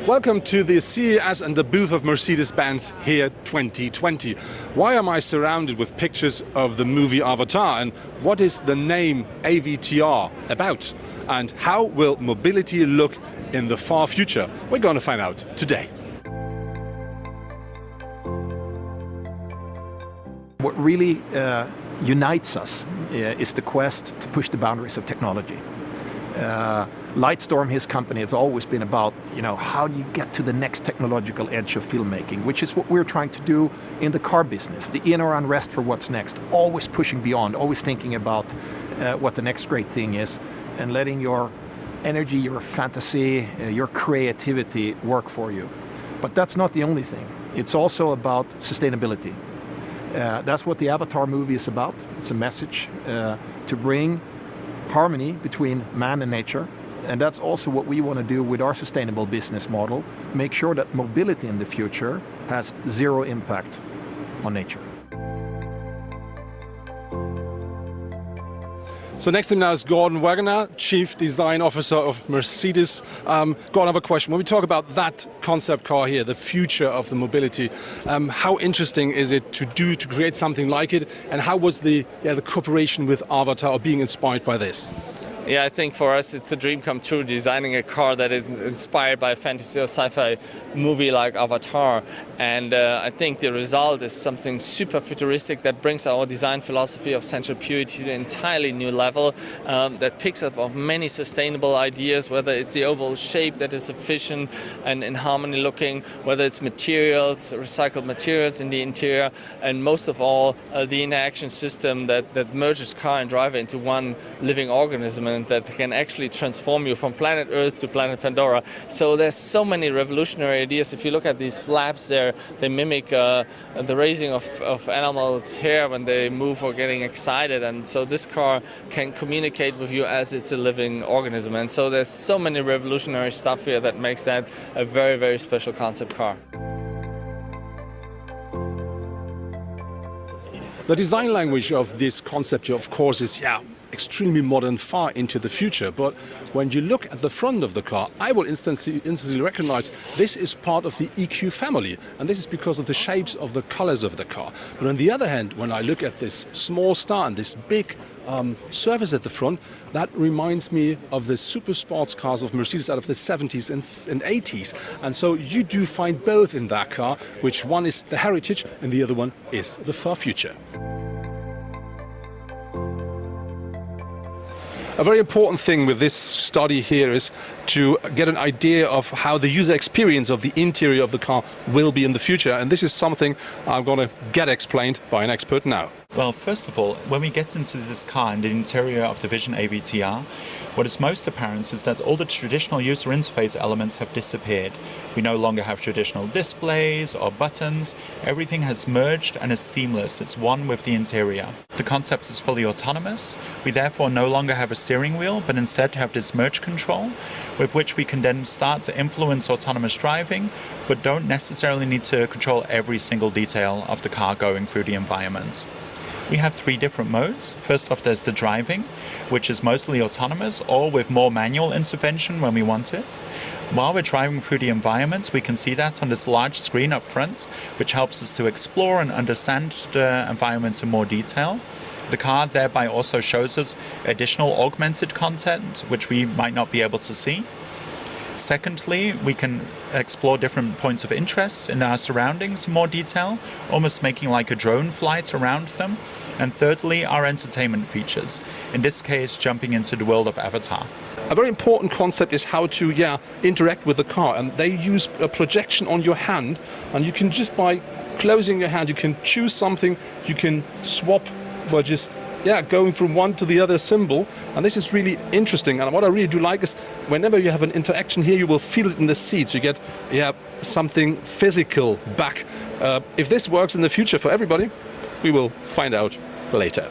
Welcome to the CES and the booth of Mercedes-Benz here 2020. Why am I surrounded with pictures of the movie Avatar, and what is the name AVTR about? And how will mobility look in the far future? We're going to find out today. What really unites us is the quest to push the boundaries of technology. Lightstorm, his company, has always been about, how do you get to the next technological edge of filmmaking, which is what we're trying to do in the car business, the in or unrest for what's next, always pushing beyond, always thinking about what the next great thing is, and letting your energy, your fantasy, your creativity work for you. But that's not the only thing. It's also about sustainability. That's what the Avatar movie is about. It's a message to bring harmony between man and nature. And that's also what we want to do with our sustainable business model, make sure that mobility in the future has zero impact on nature. So next to me now is Gordon Wagoner, Chief Design Officer of Mercedes. Gordon, I have a question. When we talk about that concept car here, the future of the mobility, how interesting is it to create something like it? And how was the cooperation with Avatar or being inspired by this? Yeah, I think for us it's a dream come true, designing a car that is inspired by a fantasy or sci-fi movie like Avatar. And I think the result is something super futuristic that brings our design philosophy of sensual purity to an entirely new level, that picks up of many sustainable ideas, whether it's the overall shape that is efficient and in harmony looking, whether it's materials, recycled materials in the interior, and most of all the interaction system that merges car and driver into one living organism, and that can actually transform you from planet Earth to planet Pandora. So there's so many revolutionary ideas. If you look at these flaps there, they mimic the raising of animals' hair when they move or getting excited, and so this car can communicate with you as it's a living organism. And so there's so many revolutionary stuff here that makes that a very, very special concept car. The design language of this concept, of course, is extremely modern, far into the future. But when you look at the front of the car, I will instantly recognize this is part of the EQ family, and this is because of the shapes of the colors of the car. But on the other hand, when I look at this small star and this big surface at the front, that reminds me of the super sports cars of Mercedes out of the 70s and 80s. And so you do find both in that car, which one is the heritage and the other one is the far future. A very important thing with this study here is to get an idea of how the user experience of the interior of the car will be in the future. And this is something I'm going to get explained by an expert now. Well, first of all, when we get into this car and the interior of the Vision AVTR, what is most apparent is that all the traditional user interface elements have disappeared. We no longer have traditional displays or buttons. Everything has merged and is seamless. It's one with the interior. The concept is fully autonomous. We therefore no longer have a steering wheel, but instead have this merge control, with which we can then start to influence autonomous driving, but don't necessarily need to control every single detail of the car going through the environment. We have three different modes. First off, there's the driving, which is mostly autonomous or with more manual intervention when we want it. While we're driving through the environment, we can see that on this large screen up front, which helps us to explore and understand the environments in more detail. The car thereby also shows us additional augmented content, which we might not be able to see. Secondly, we can explore different points of interest in our surroundings in more detail, almost making like a drone flight around them. And thirdly, our entertainment features, in this case jumping into the world of Avatar. A very important concept is how to interact with the car, and they use a projection on your hand, and you can just by closing your hand, you can choose something, you can swap by just going from one to the other symbol, and this is really interesting. And what I really do like is whenever you have an interaction here, you will feel it in the seats. You get something physical back. If this works in the future for everybody, we will find out later.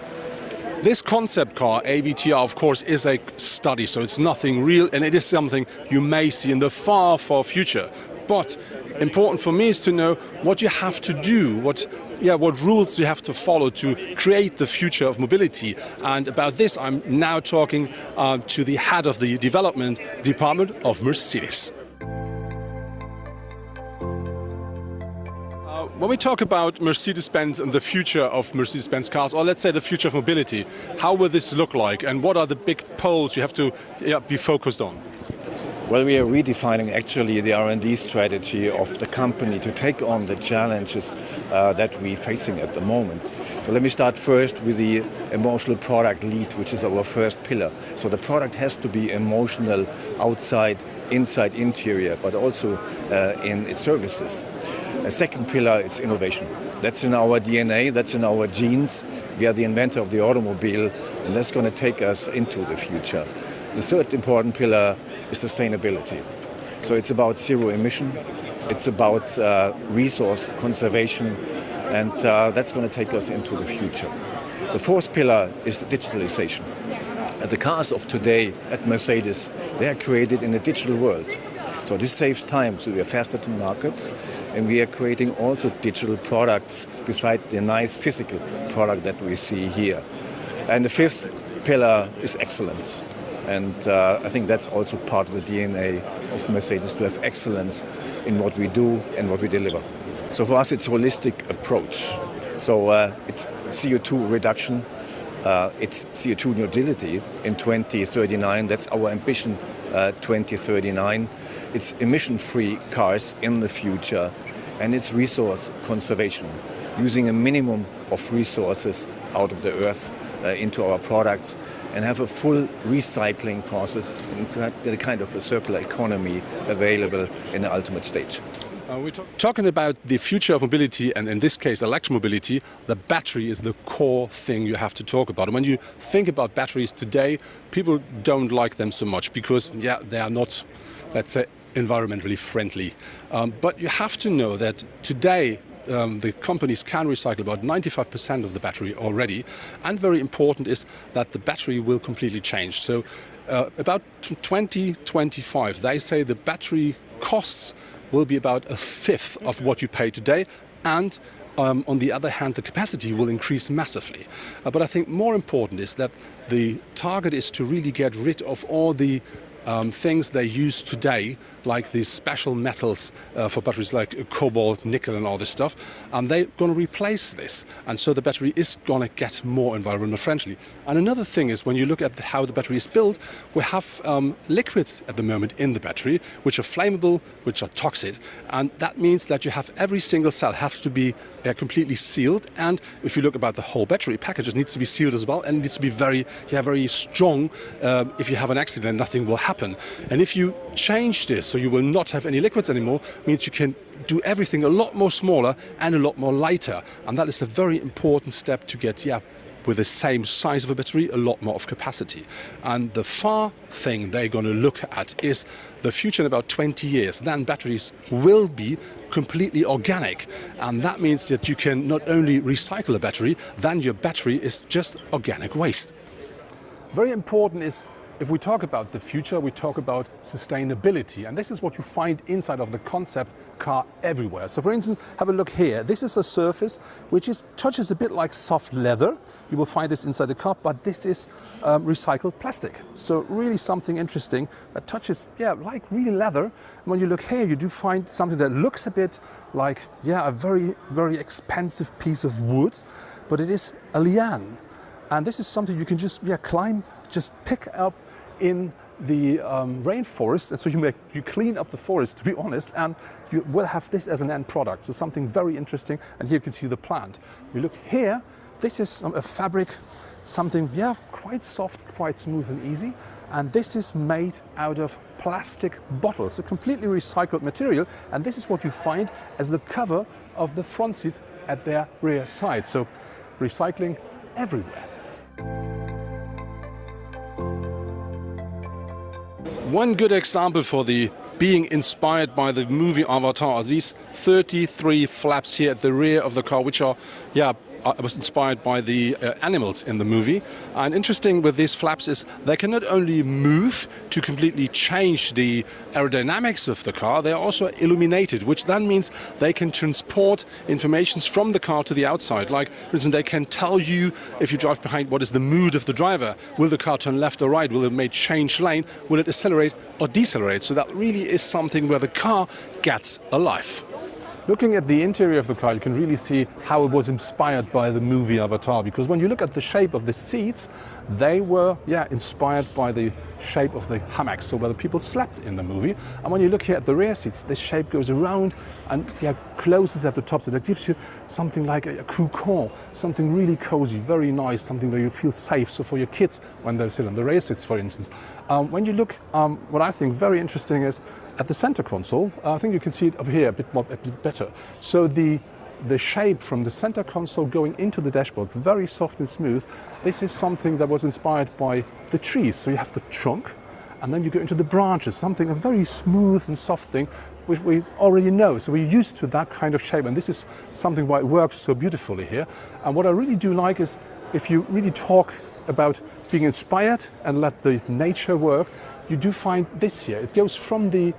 This concept car, AVTR, of course, is a study, so it's nothing real, and it is something you may see in the far, far future. But important for me is to know what you have to do, what rules you have to follow to create the future of mobility. And about this, I'm now talking to the head of the development department of Mercedes. When we talk about Mercedes-Benz and the future of Mercedes-Benz cars, or let's say the future of mobility, how will this look like, and what are the big poles you have to be focused on? Well, we are redefining actually the R&D strategy of the company to take on the challenges that we're facing at the moment. So let me start first with the emotional product lead, which is our first pillar. So the product has to be emotional outside, inside, interior, but also in its services. A second pillar is innovation. That's in our DNA, that's in our genes. We are the inventor of the automobile, and that's going to take us into the future. The third important pillar is sustainability. So it's about zero emission, it's about resource conservation, and that's going to take us into the future. The fourth pillar is digitalization. The cars of today at Mercedes, they are created in a digital world. So this saves time, so we are faster to market, and we are creating also digital products beside the nice physical product that we see here. And the fifth pillar is excellence. And I think that's also part of the DNA of Mercedes, to have excellence in what we do and what we deliver. So for us, it's a holistic approach. So it's CO2 reduction, it's CO2 neutrality in 2039. That's our ambition, 2039. It's emission-free cars in the future, and it's resource conservation, using a minimum of resources out of the earth into our products, and have a full recycling process and the kind of a circular economy available in the ultimate stage. We're talking about the future of mobility, and in this case electromobility. The battery is the core thing you have to talk about. And when you think about batteries today, people don't like them so much because, yeah, they are not, let's say, environmentally friendly. But you have to know that today the companies can recycle about 95% of the battery already, and very important is that the battery will completely change. So about 2025, they say the battery costs will be about a fifth of what you pay today, and on the other hand, the capacity will increase massively. But I think more important is that the target is to really get rid of all the things they use today, like these special metals for batteries like cobalt, nickel and all this stuff, and they're going to replace this, and so the battery is going to get more environmental friendly. And another thing is, when you look at how the battery is built, we have liquids at the moment in the battery which are flammable, which are toxic, and that means that you have every single cell has to be completely sealed, and if you look about the whole battery package, it needs to be sealed as well, and it needs to be very strong. If you have an accident, nothing will happen. And if you change this so you will not have any liquids anymore, means you can do everything a lot more smaller and a lot more lighter, and that is a very important step to get with the same size of a battery, a lot more of capacity. And the far thing they're going to look at is the future in about 20 years. Then batteries will be completely organic, and that means that you can not only recycle a battery, then your battery is just organic waste. Very important is, if we talk about the future, we talk about sustainability, and this is what you find inside of the concept car everywhere. So for instance, have a look here. This is a surface which touches a bit like soft leather. You will find this inside the car, but this is recycled plastic. So really something interesting that touches, like real leather. And when you look here, you do find something that looks a bit like, a very, very expensive piece of wood, but it is a liane. And this is something you can just climb, just pick up in the rainforest, and so you clean up the forest, to be honest, and you will have this as an end product. So something very interesting, and here you can see the plant. You look here, this is a fabric, something quite soft, quite smooth and easy, and this is made out of plastic bottles, a completely recycled material, and this is what you find as the cover of the front seats at their rear side. So recycling everywhere. One good example for the being inspired by the movie Avatar are these 33 flaps here at the rear of the car, which are, I was inspired by the animals in the movie. And interesting with these flaps is they can not only move to completely change the aerodynamics of the car, they are also illuminated, which then means they can transport information from the car to the outside. Like, for instance, they can tell you, if you drive behind, what is the mood of the driver. Will the car turn left or right? Will it may change lane? Will it accelerate or decelerate? So that really is something where the car gets alive. Looking at the interior of the car, you can really see how it was inspired by the movie Avatar, because when you look at the shape of the seats, they were inspired by the shape of the hammocks, so where the people slept in the movie. And when you look here at the rear seats, this shape goes around and closes at the top, so that gives you something like a crew core, something really cozy, very nice, something where you feel safe. So for your kids when they sit on the rear seats, for instance. When you look, what I think very interesting is at the center console. I think you can see it up here a bit better. So the shape from the center console going into the dashboard, very soft and smooth. This is something that was inspired by the trees. So you have the trunk, and then you go into the branches, something, a very smooth and soft thing, which we already know. So we're used to that kind of shape, and this is something why it works so beautifully here. And what I really do like is, if you really talk about being inspired and let the nature work, you do find this here. It goes from the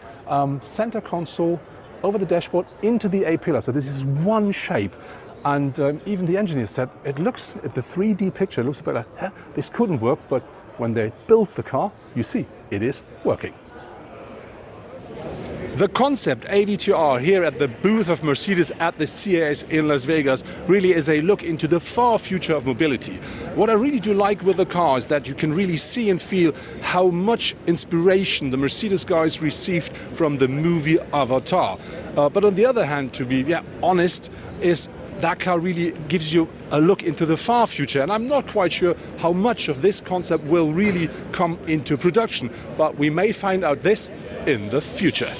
center console over the dashboard into the A-pillar. So this is one shape. And even the engineer said, it looks, at the 3D picture, it looks a bit like, this couldn't work, but when they built the car, you see, it is working. The concept AVTR here at the booth of Mercedes at the CES in Las Vegas really is a look into the far future of mobility. What I really do like with the car is that you can really see and feel how much inspiration the Mercedes guys received from the movie Avatar. But on the other hand, to be honest, is that car really gives you a look into the far future, and I'm not quite sure how much of this concept will really come into production, but we may find out this in the future.